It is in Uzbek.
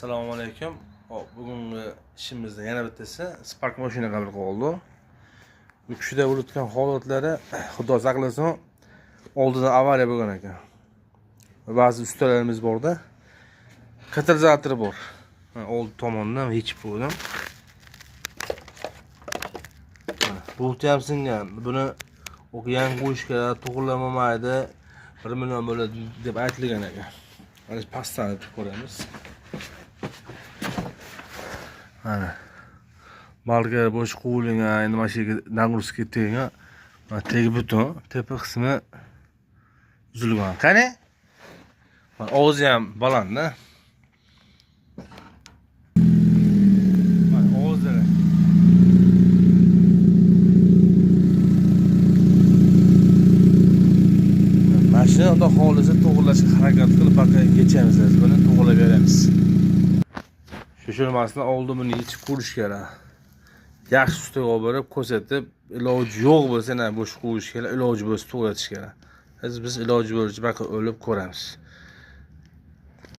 Assalomu alaykum. Bugungi ishimizda yana bittasi Spark mashina qabul qildi. Bu kishida bo'layotgan holatlari Xudo saqlasin, oldidan avariya bo'lgan ekan. Ba'zi ustalarimiz borda. Katalizatori bor. Old tomondan yechib qo'ydim. Bu ham singan. Buni o'qiyan qo'yishga to'g'rilanmaydi. 1 million bo'ladi deb aytilgan ekan. Mana pastdan ko'ramiz. Mana balga bo'sh qo'yilgan, endi mashinaga nagruska tegan. Mana tegi butun, tepa qismi uzilgan. Qani? Mana og'zi ham balandda. Mana og'zi. Mashina unda holisa to'g'rilashga harakat qilib baqaga kechamiz. Buni to'g'rilab beramiz. Shoshilmasdan oldin buni yechib ko'rish kerak. Yaxshi ustaga borib ko'rsatib, iloji yo'q bo'lsa, bo'sh qo'yish kerak, iloji bo'lsa to'g'ratish kerak. Biz iloji bo'yicha baqa o'lib ko'ramiz.